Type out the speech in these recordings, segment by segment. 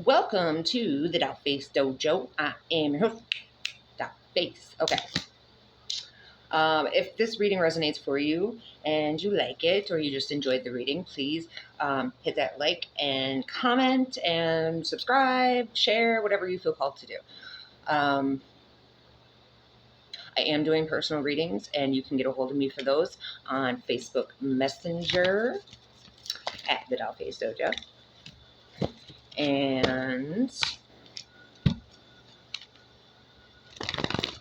Welcome to the Dot Face Dojo. I am your host, Dot Face. Okay. If this reading resonates for you and you like it or you just enjoyed the reading, please hit that like and comment and subscribe, share, whatever you feel called to do. I am doing personal readings, and you can get a hold of me for those on Facebook Messenger at the Dot Face Dojo. And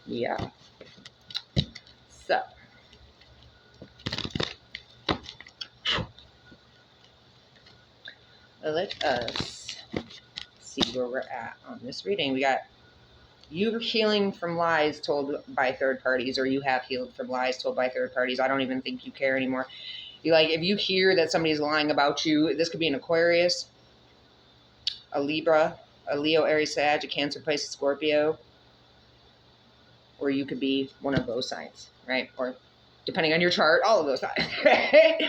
yeah. So, let us see where we're at on this reading. We got you healing from lies told by third parties, or you have healed from lies told by third parties. I don't even think you care anymore. If you hear that somebody's lying about you, this could be an Aquarius, a Libra, a Leo, Aries, Sag, a Cancer, Pisces, Scorpio, or you could be one of those signs, right? Or depending on your chart, all of those signs, right?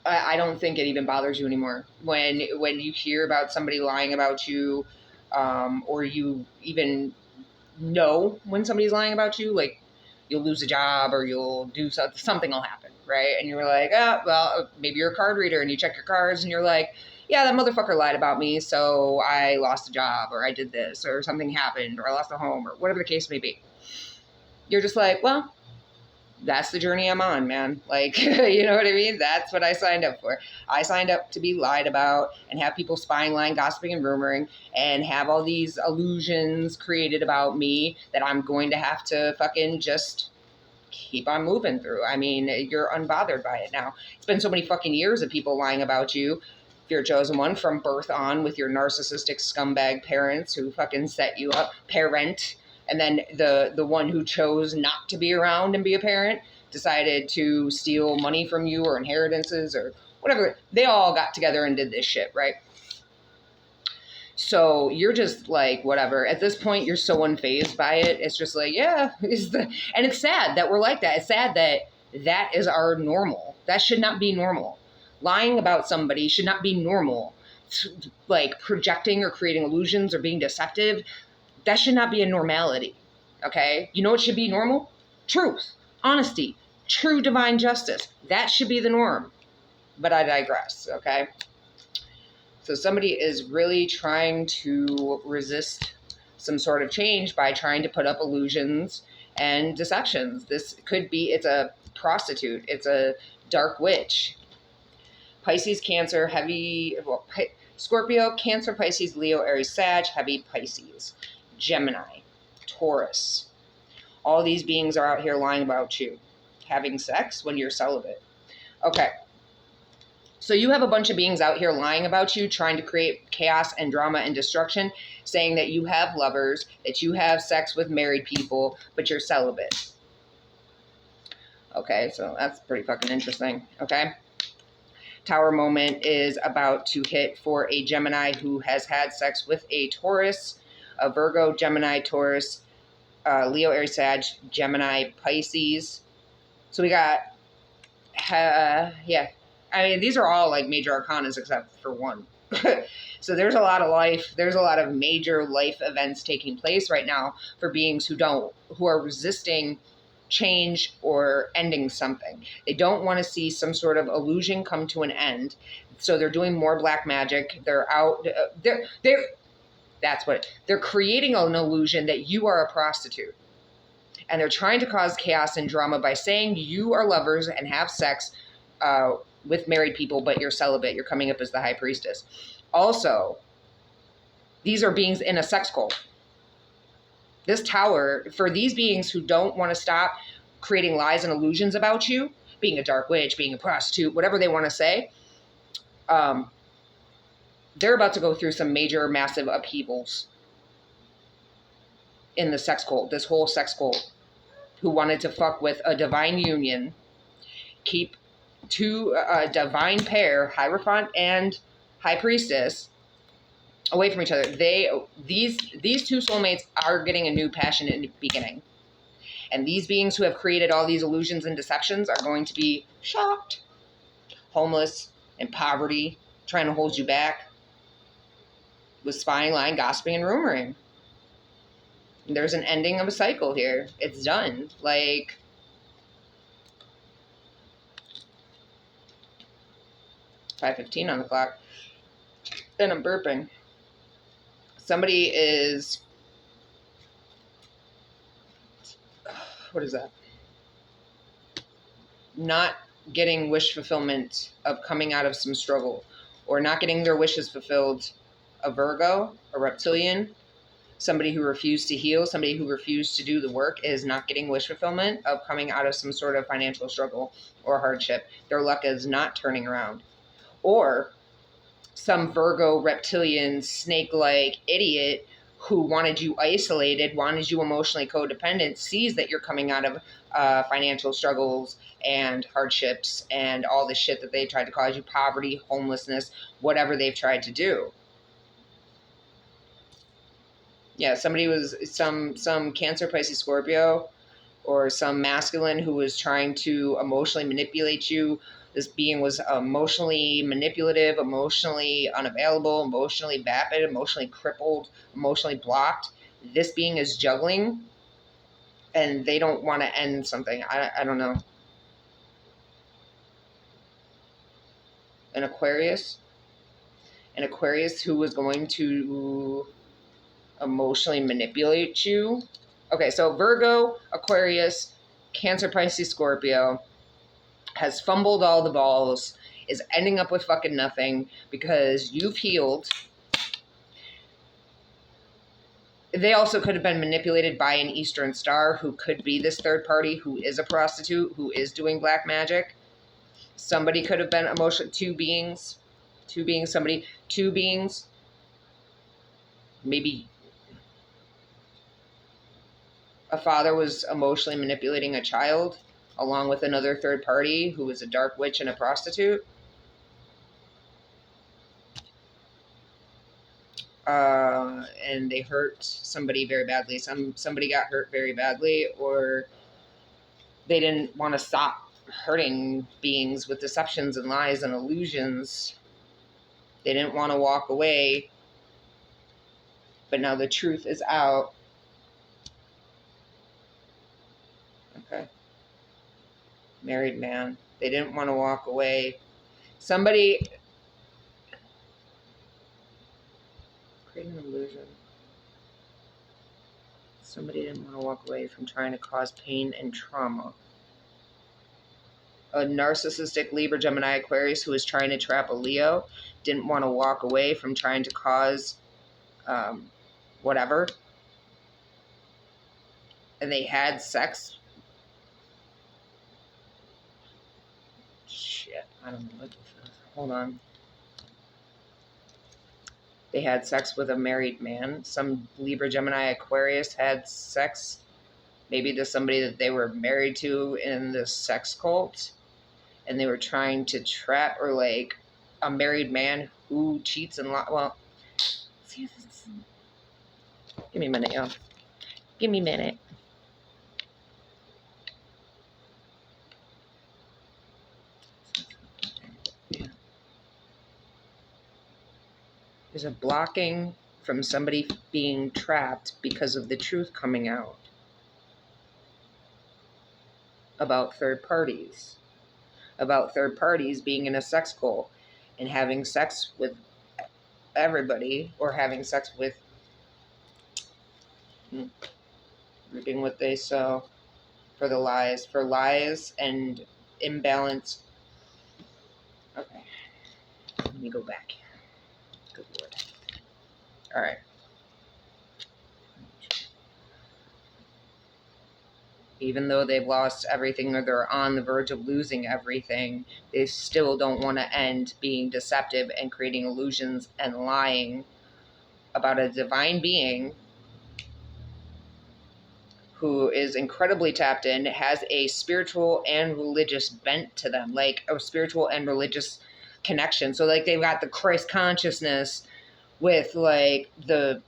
I don't think it even bothers you anymore when you hear about somebody lying about you, or you even know when somebody's lying about you, like you'll lose a job or you'll do something will happen, right? And you're like, oh, well, maybe you're a card reader and you check your cards and you're like, yeah, that motherfucker lied about me, so I lost a job, or I did this, or something happened, or I lost a home, or whatever the case may be. You're just like, well, that's the journey I'm on, man. You know what I mean? That's what I signed up for. I signed up to be lied about and have people spying, lying, gossiping, and rumoring, and have all these illusions created about me that I'm going to have to fucking just keep on moving through. I mean, you're unbothered by it now. It's been so many fucking years of people lying about you. If you're a chosen one, from birth on, with your narcissistic scumbag parents who fucking set you up, parent. And then the one who chose not to be around and be a parent decided to steal money from you or inheritances or whatever. They all got together and did this shit, right? So you're just like, whatever. At this point, you're so unfazed by it. It's just like, yeah. And it's sad that we're like that. It's sad that that is our normal. That should not be normal. Lying about somebody should not be normal. Like projecting or creating illusions or being deceptive, that should not be a normality, okay? You know what should be normal? Truth, honesty, true divine justice. That should be the norm. But I digress, okay? So somebody is really trying to resist some sort of change by trying to put up illusions and deceptions. This could be, it's a prostitute. It's a dark witch. Pisces, Cancer, heavy, Scorpio, Cancer, Pisces, Leo, Aries, Sag, heavy Pisces. Gemini, Taurus. All these beings are out here lying about you, having sex when you're celibate. Okay. So you have a bunch of beings out here lying about you, trying to create chaos and drama and destruction, saying that you have lovers, that you have sex with married people, but you're celibate. Okay, so that's pretty fucking interesting. Okay. Tower moment is about to hit for a Gemini who has had sex with a Taurus, a Virgo, Gemini, Taurus, Leo, Aries, Sag, Gemini, Pisces. So we got, yeah. I mean, these are all like major arcanas except for one. So there's a lot of life. There's a lot of major life events taking place right now for beings who are resisting change or ending something. They don't want to see some sort of illusion come to an end. So they're doing more black magic. They're out. They're creating an illusion that you are a prostitute. And they're trying to cause chaos and drama by saying you are lovers and have sex with married people, but you're celibate. You're coming up as the high priestess. Also, these are beings in a sex cult. This tower, for these beings who don't want to stop creating lies and illusions about you, being a dark witch, being a prostitute, whatever they want to say, they're about to go through some major, massive upheavals in the sex cult, this whole sex cult, who wanted to fuck with a divine union, keep a divine pair, Hierophant and High Priestess, away from each other. These two soulmates are getting a new passionate beginning. And these beings who have created all these illusions and deceptions are going to be shocked, homeless, in poverty, trying to hold you back with spying, lying, gossiping, and rumoring. There's an ending of a cycle here. It's done. Like, 5:15 on the clock. And I'm burping. Somebody is, what is that? Not getting wish fulfillment of coming out of some struggle, or not getting their wishes fulfilled. A Virgo, a reptilian, somebody who refused to heal, somebody who refused to do the work is not getting wish fulfillment of coming out of some sort of financial struggle or hardship. Their luck is not turning around. Or some Virgo reptilian snake-like idiot who wanted you isolated, wanted you emotionally codependent, sees that you're coming out of financial struggles and hardships and all the shit that they tried to cause you, poverty, homelessness, whatever they've tried to do. Yeah, somebody was some Cancer, Pisces, Scorpio, or some masculine who was trying to emotionally manipulate you. This being was emotionally manipulative, emotionally unavailable, emotionally vapid, emotionally crippled, emotionally blocked. This being is juggling, and they don't want to end something. I don't know. An Aquarius who was going to emotionally manipulate you. Okay, so Virgo, Aquarius, Cancer, Pisces, Scorpio has fumbled all the balls, is ending up with fucking nothing because you've healed. They also could have been manipulated by an Eastern Star who could be this third party, who is a prostitute, who is doing black magic. Somebody could have been emotional, two beings, maybe a father was emotionally manipulating a child along with another third party who was a dark witch and a prostitute. And they hurt somebody very badly. Somebody got hurt very badly, or they didn't want to stop hurting beings with deceptions and lies and illusions. They didn't want to walk away, but now the truth is out. Okay. Married man. They didn't want to walk away. Somebody create an illusion. Somebody didn't want to walk away from trying to cause pain and trauma. A narcissistic Libra, Gemini, Aquarius who was trying to trap a Leo didn't want to walk away from trying to cause whatever. And they had sex. Shit, I don't know what this is. Hold on. They had sex with a married man. Some Libra, Gemini, Aquarius had sex maybe to somebody that they were married to in this sex cult. And they were trying to trap, or like a married man who cheats and well, see if it's, give me a minute, y'all. Give me a minute. There's a blocking from somebody being trapped because of the truth coming out about third parties. About third parties being in a sex cult and having sex with everybody, or having sex with, reaping what they sow for lies and imbalance. Okay, let me go back. Good Lord. All right. Even though they've lost everything, or they're on the verge of losing everything, they still don't want to end being deceptive and creating illusions and lying about a divine being who is incredibly tapped in, has a spiritual and religious bent to them, like a spiritual and religious connection. So like they've got the Christ consciousness with like the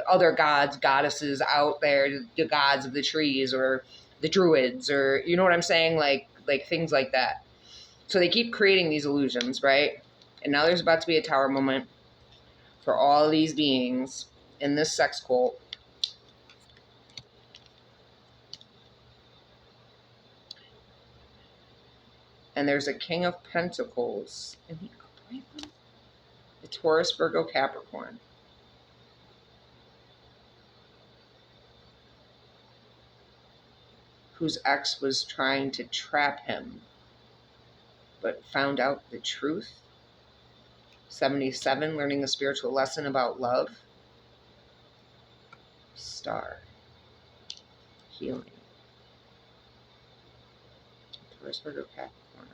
other gods, goddesses out there, the gods of the trees, or the druids, or you know what I'm saying? Like things like that. So they keep creating these illusions, right? And now there's about to be a tower moment for all these beings in this sex cult. And there's a King of Pentacles in the upright, the Taurus, Virgo, Capricorn. Whose ex was trying to trap him, but found out the truth. 77, learning a spiritual lesson about love. Star. Healing. Taurus, Virgo, Capricorn.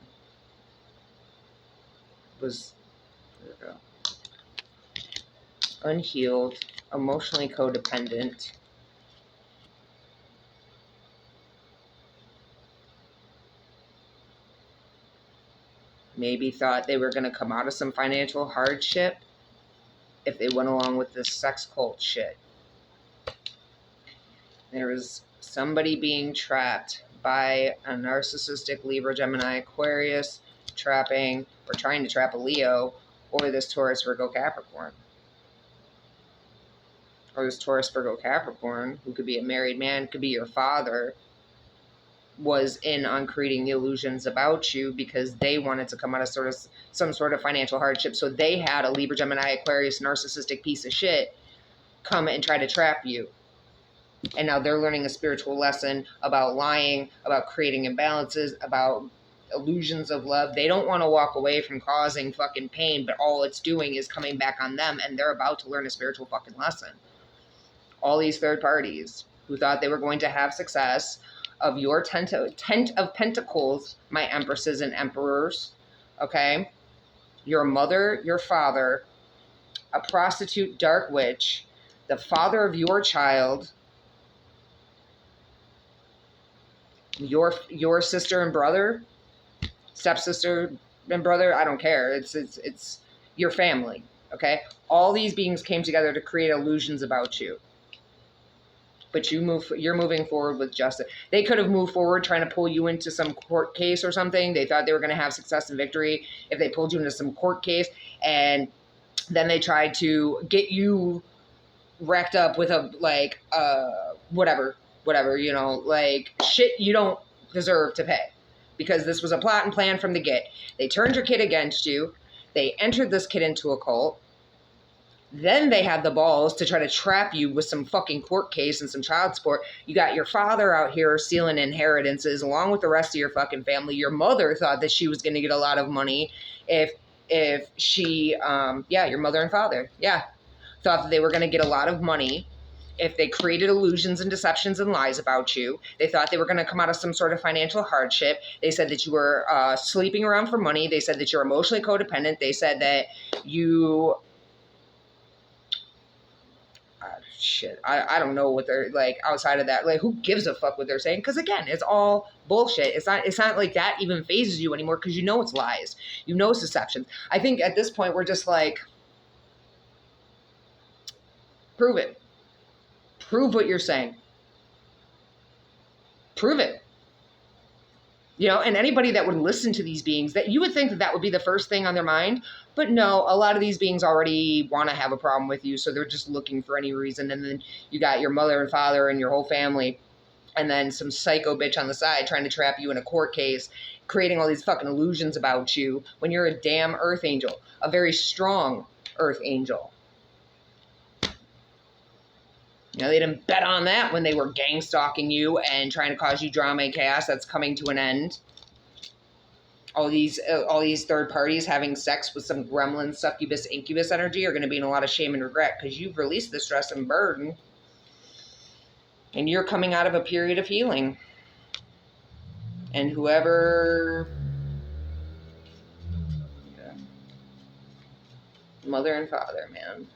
Was Virgo. Unhealed, emotionally codependent. Maybe thought they were going to come out of some financial hardship if they went along with this sex cult shit. There was somebody being trapped by a narcissistic Libra, Gemini, Aquarius, trapping or trying to trap a Leo, or this Taurus, Virgo, Capricorn. Or this Taurus, Virgo, Capricorn, who could be a married man, could be your father, was in on creating the illusions about you because they wanted to come out of some sort of financial hardship. So they had a Libra, Gemini, Aquarius, narcissistic piece of shit come and try to trap you. And now they're learning a spiritual lesson about lying, about creating imbalances, about illusions of love. They don't want to walk away from causing fucking pain, but all it's doing is coming back on them, and they're about to learn a spiritual fucking lesson. All these third parties who thought they were going to have success, of your tent of pentacles, my empresses and emperors, okay? Your mother, your father, a prostitute, dark witch, the father of your child, your sister and brother, stepsister and brother, I don't care. It's your family, okay? All these beings came together to create illusions about you. But you're moving forward with justice. They could have moved forward trying to pull you into some court case or something. They thought they were going to have success and victory if they pulled you into some court case, and then they tried to get you racked up with whatever, shit you don't deserve to pay, because this was a plot and plan from the get. They turned your kid against you. They entered this kid into a cult. Then they had the balls to try to trap you with some fucking court case and some child support. You got your father out here stealing inheritances along with the rest of your fucking family. Your mother thought that she was going to get a lot of money if she, your mother and father, thought that they were going to get a lot of money if they created illusions and deceptions and lies about you. They thought they were going to come out of some sort of financial hardship. They said that you were sleeping around for money. They said that you're emotionally codependent. They said that you... I don't know what they're like outside of that. Like, who gives a fuck what they're saying? Because again, it's all bullshit. It's not like that even phases you anymore, because you know it's lies. You know it's deception. I think at this point we're just like, prove it. Prove what you're saying. Prove it. You know, and anybody that would listen to these beings, that you would think that that would be the first thing on their mind. But no, a lot of these beings already want to have a problem with you. So they're just looking for any reason. And then you got your mother and father and your whole family, and then some psycho bitch on the side trying to trap you in a court case, creating all these fucking illusions about you when you're a damn earth angel, a very strong earth angel. You know, they didn't bet on that when they were gang stalking you and trying to cause you drama and chaos. That's coming to an end. All these third parties having sex with some gremlin, succubus, incubus energy are going to be in a lot of shame and regret, because you've released the stress and burden. And you're coming out of a period of healing. And whoever... Mother and father, man.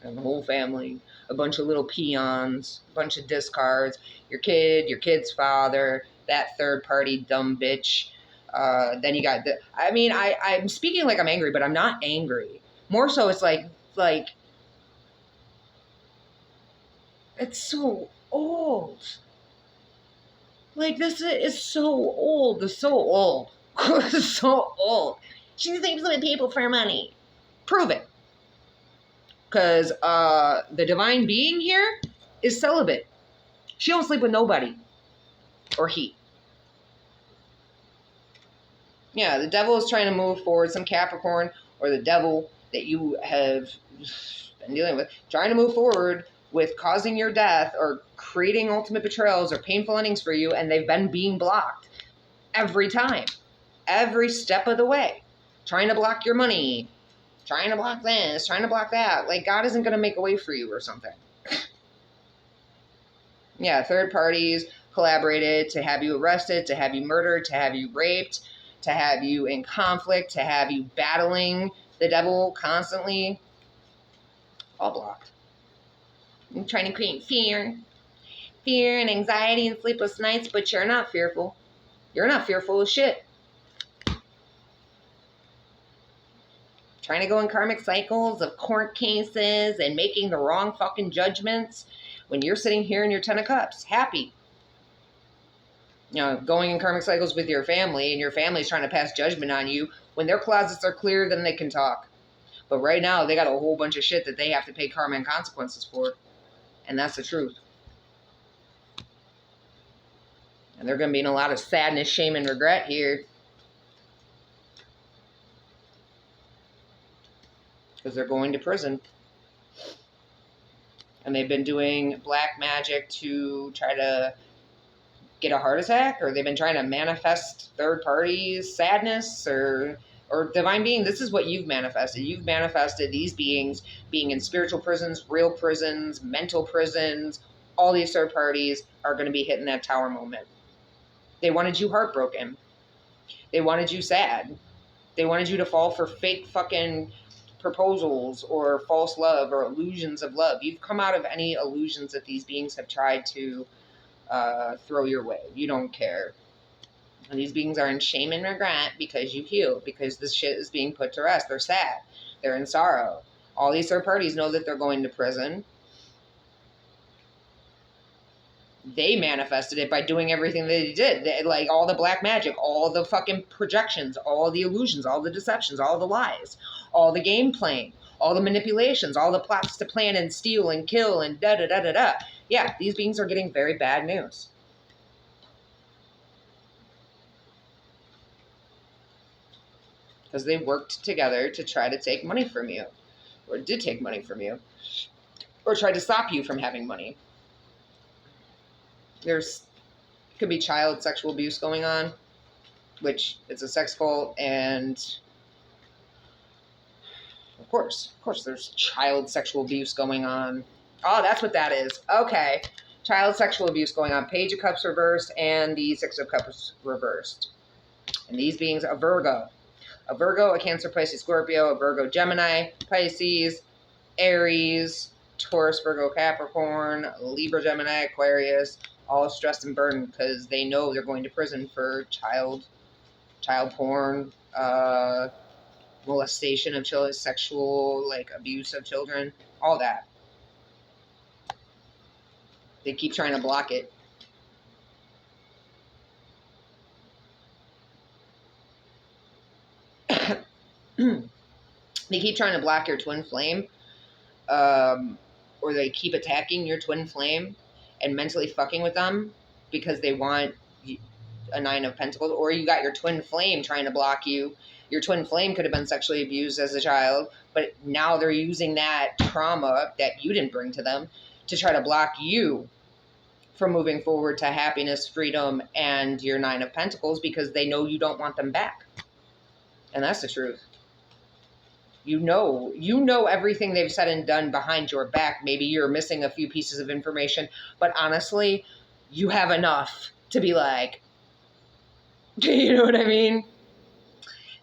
And the whole family, a bunch of little peons, a bunch of discards, your kid, your kid's father, that third party dumb bitch. Then you got I'm speaking like I'm angry, but I'm not angry. More so it's like, it's so old. Like, this is so old. It's so old. It's so old. She sleeps with people for money. Prove it. Because the divine being here is celibate. She don't sleep with nobody. Or he. Yeah, the devil is trying to move forward. Some Capricorn or the devil that you have been dealing with, trying to move forward with causing your death or creating ultimate betrayals or painful endings for you, and they've been being blocked every time. Every step of the way. Trying to block your money. Trying to block this. Trying to block that. Like, God isn't going to make a way for you or something. Yeah, third parties collaborated to have you arrested, to have you murdered, to have you raped, to have you in conflict, to have you battling the devil constantly. All blocked. You're trying to create fear and anxiety and sleepless nights, but you're not fearful. You're not fearful of shit. Trying to go in karmic cycles of court cases and making the wrong fucking judgments when you're sitting here in your 10 of cups, happy. You know, going in karmic cycles with your family and your family's trying to pass judgment on you. When their closets are clear, then they can talk. But right now, they got a whole bunch of shit that they have to pay karma and consequences for. And that's the truth. And they're going to be in a lot of sadness, shame, and regret here. Because they're going to prison. And they've been doing black magic to try to get a heart attack, or they've been trying to manifest third parties' sadness or divine being. This is what you've manifested. You've manifested these beings being in spiritual prisons, real prisons, mental prisons. All these third parties are going to be hitting that tower moment. They wanted you heartbroken. They wanted you sad. They wanted you to fall for fake fucking proposals or false love or illusions of love. You've come out of any illusions that these beings have tried to throw your way. You don't care. And these beings are in shame and regret because you healed, because this shit is being put to rest. They're sad. They're in sorrow. All these third parties know that they're going to prison. They manifested it by doing everything that they did. Like all the black magic, all the fucking projections, all the illusions, all the deceptions, all the lies, all the game playing, all the manipulations, all the plots to plan and steal and kill and da-da-da-da-da. Yeah, these beings are getting very bad news. Because they worked together to try to take money from you, or did take money from you, or tried to stop you from having money. Could be child sexual abuse going on, which it's a sex cult, and of course there's child sexual abuse going on. Oh, that's what that is. Okay. Child sexual abuse going on. Page of Cups reversed and the Six of Cups reversed. And these beings are Virgo. A Virgo, a Cancer, Pisces, Scorpio, a Virgo, Gemini, Pisces, Aries, Taurus, Virgo, Capricorn, Libra, Gemini, Aquarius, all stressed and burdened because they know they're going to prison for child porn, molestation of children, sexual abuse of children, all that. They keep trying to block it. They keep trying to block your twin flame, or they keep attacking your twin flame and mentally fucking with them because they want a Nine of Pentacles, or you got your twin flame trying to block you. Your twin flame could have been sexually abused as a child, but now they're using that trauma that you didn't bring to them to try to block you from moving forward to happiness, freedom, and your Nine of Pentacles because they know you don't want them back. And that's the truth. You know everything they've said and done behind your back. Maybe you're missing a few pieces of information, but honestly, you have enough to be like, you know what I mean?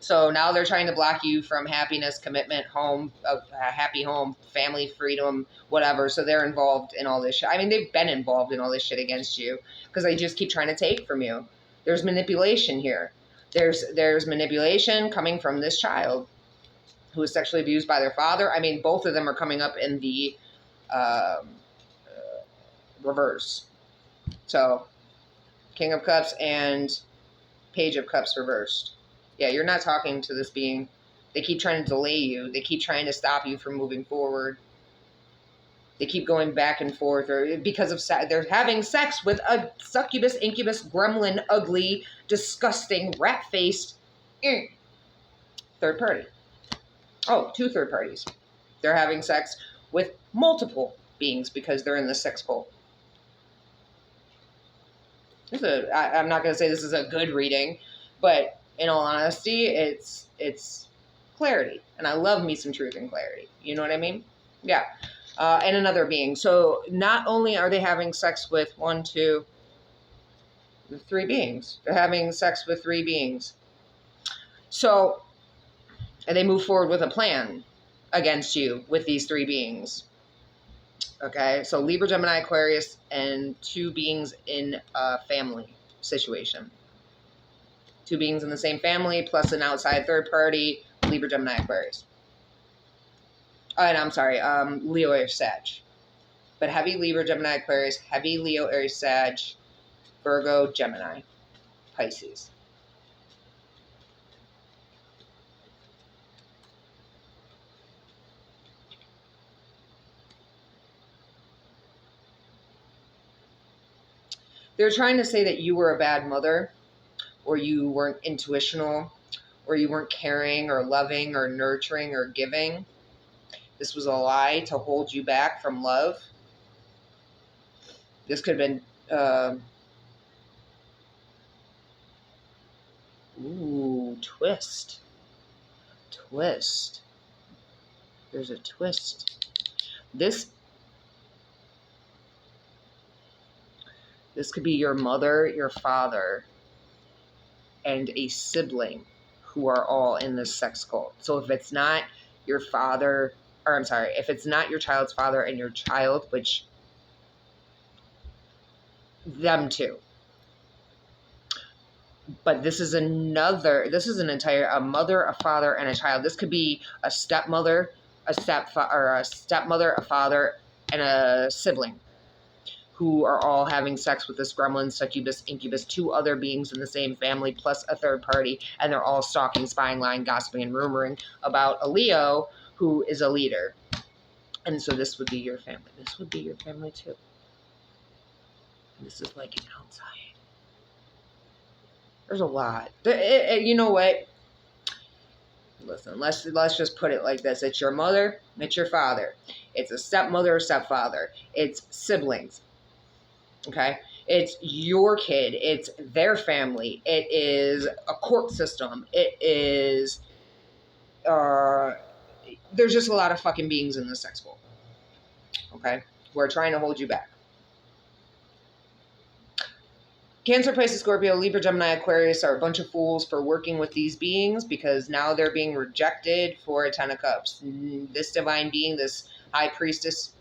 So now they're trying to block you from happiness, commitment, home, a happy home, family, freedom, whatever. So they're involved in all this shit. I mean, they've been involved in all this shit against you because they just keep trying to take from you. There's manipulation here. There's manipulation coming from this child who was sexually abused by their father. I mean, both of them are coming up in the reverse. So, King of Cups and Page of Cups reversed. Yeah, you're not talking to this being. They keep trying to delay you. They keep trying to stop you from moving forward. They keep going back and forth, or because of they're having sex with a succubus, incubus, gremlin, ugly, disgusting, rat-faced third party. Oh, two third parties. They're having sex with multiple beings because they're in the sex cult. I'm not going to say this is a good reading, but in all honesty, it's clarity. And I love me some truth and clarity. You know what I mean? Yeah. And another being. So not only are they having sex with 3 beings, they're having sex with 3 beings. So and they move forward with a plan against you with these 3 beings. Okay, so Libra, Gemini, Aquarius, and 2 beings in a family situation. 2 beings in the same family, plus an outside third party, Libra, Gemini, Aquarius. And I'm sorry, Leo, Aries, Sag. But heavy Libra, Gemini, Aquarius, heavy Leo, Aries, Sag, Virgo, Gemini, Pisces. They're trying to say that you were a bad mother, or you weren't intuitional, or you weren't caring or loving or nurturing or giving. This was a lie to hold you back from love. This could have been, twist. Twist. There's a twist. This could be your mother, your father, and a sibling who are all in this sex cult. So if it's not your father, or I'm sorry, if it's not your child's father and your child, which them too. But this is a mother, a father, and a child. This could be a stepmother, a stepmother, a father, and a sibling who are all having sex with this gremlin, succubus, incubus, 2 other beings in the same family, plus a third party, and they're all stalking, spying, lying, gossiping, and rumoring about a Leo who is a leader. And so this would be your family. This would be your family too. And this is like an outside. There's a lot. You know what? Listen, let's just put it like this. It's your mother, it's your father. It's a stepmother or stepfather. It's siblings. Okay? It's your kid. It's their family. It is a court system. It is, there's just a lot of fucking beings in the sex cult. Okay? Who are trying to hold you back. Cancer, Pisces, Scorpio, Libra, Gemini, Aquarius are a bunch of fools for working with these beings because now they're being rejected for a 10 of Cups. This divine being, this high priestess,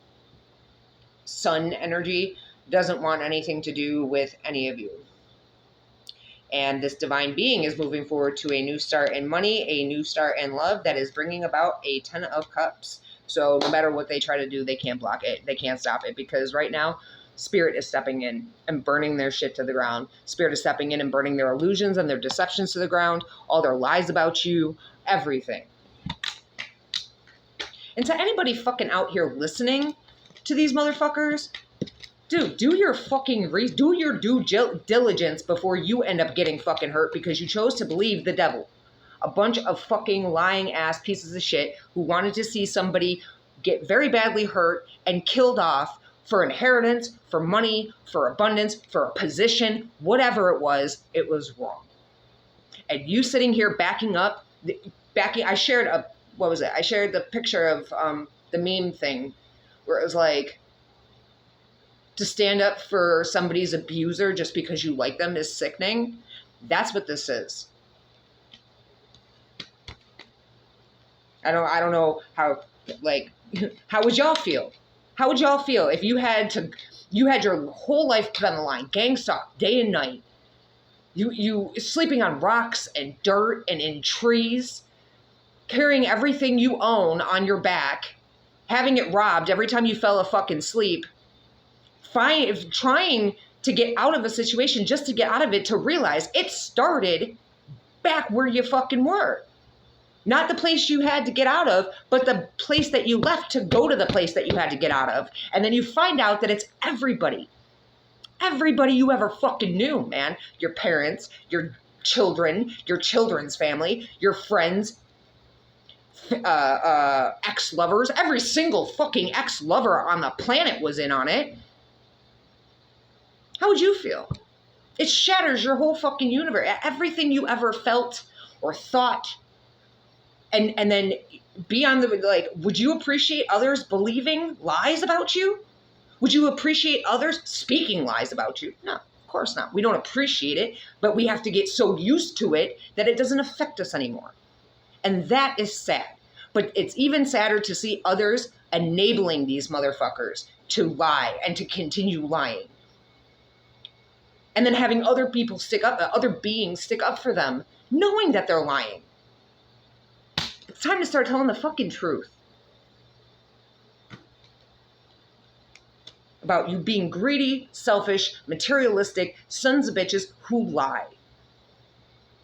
sun energy, doesn't want anything to do with any of you. And this divine being is moving forward to a new start in money, a new start in love that is bringing about a 10 of Cups. So no matter what they try to do, they can't block it. They can't stop it because right now, Spirit is stepping in and burning their shit to the ground. Spirit is stepping in and burning their illusions and their deceptions to the ground, all their lies about you, everything. And to anybody fucking out here listening to these motherfuckers, dude, do your due diligence before you end up getting fucking hurt because you chose to believe the devil. A bunch of fucking lying ass pieces of shit who wanted to see somebody get very badly hurt and killed off for inheritance, for money, for abundance, for a position, whatever it was wrong. And you sitting here I shared I shared the picture of the meme thing where it was like, to stand up for somebody's abuser just because you like them is sickening. That's what this is. I don't know how would y'all feel? How would y'all feel if you had your whole life put on the line, gang stalked day and night, you sleeping on rocks and dirt and in trees, carrying everything you own on your back, having it robbed every time you fell a fucking sleep, trying to get out of a situation just to get out of it, to realize it started back where you fucking were. Not the place you had to get out of, but the place that you left to go to the place that you had to get out of. And then you find out that it's everybody. Everybody you ever fucking knew, man. Your parents, your children, your children's family, your friends, ex-lovers. Every single fucking ex-lover on the planet was in on it. How would you feel? It shatters your whole fucking universe. Everything you ever felt or thought. And then be on the, like, would you appreciate others believing lies about you? Would you appreciate others speaking lies about you? No, of course not. We don't appreciate it, but we have to get so used to it that it doesn't affect us anymore. And that is sad. But it's even sadder to see others enabling these motherfuckers to lie and to continue lying. And then having other people stick up, other beings stick up for them, knowing that they're lying. It's time to start telling the fucking truth. About you being greedy, selfish, materialistic, sons of bitches who lie.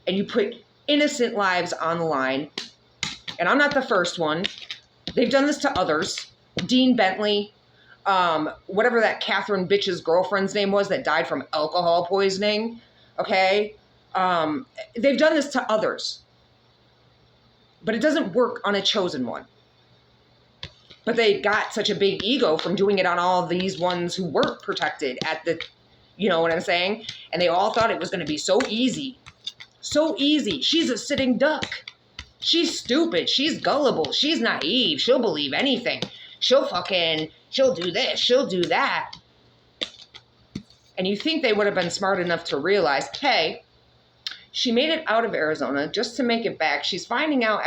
And you put innocent lives on the line. And I'm not the first one. They've done this to others. Dean Bentley, whatever that Catherine bitch's girlfriend's name was that died from alcohol poisoning. Okay? They've done this to others. But it doesn't work on a chosen one. But they got such a big ego from doing it on all these ones who weren't protected at the, you know what I'm saying? And they all thought it was going to be so easy. So easy. She's a sitting duck. She's stupid. She's gullible. She's naive. She'll believe anything. She'll do this. She'll do that. And you think they would have been smart enough to realize, hey, she made it out of Arizona just to make it back. She's finding out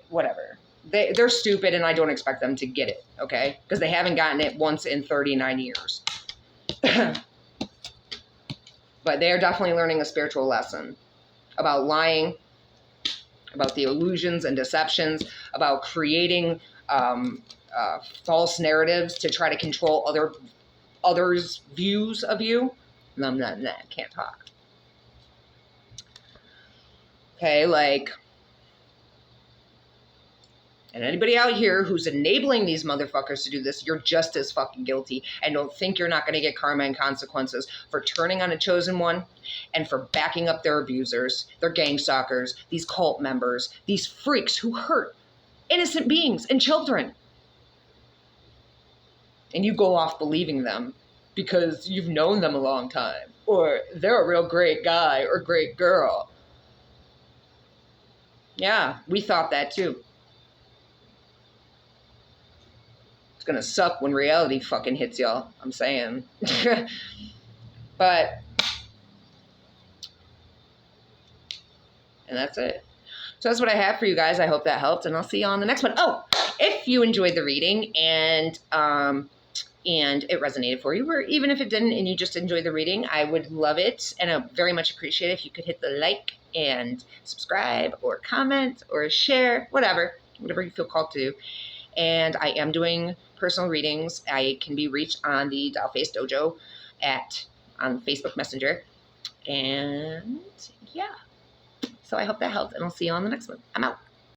whatever. They're stupid, and I don't expect them to get it, okay? Because they haven't gotten it once in 39 years. But they are definitely learning a spiritual lesson about lying, about the illusions and deceptions, about creating false narratives to try to control others' views of you. No, can't talk. Okay, like, and anybody out here who's enabling these motherfuckers to do this, you're just as fucking guilty. And don't think you're not going to get karma and consequences for turning on a chosen one and for backing up their abusers, their gang stalkers, these cult members, these freaks who hurt innocent beings and children. And you go off believing them because you've known them a long time, or they're a real great guy or great girl. Yeah, we thought that too. It's gonna suck when reality fucking hits y'all, I'm saying. But, and that's it. So that's what I have for you guys. I hope that helped, and I'll see you on the next one. Oh, if you enjoyed the reading and it resonated for you, or even if it didn't and you just enjoyed the reading, I would love it, and I very much appreciate it if you could hit the like and subscribe or comment or share, whatever you feel called to do. And I am doing personal readings. I can be reached on the Dollface Dojo on Facebook Messenger. And yeah, so I hope that helped, and I'll see you on the next one. I'm out.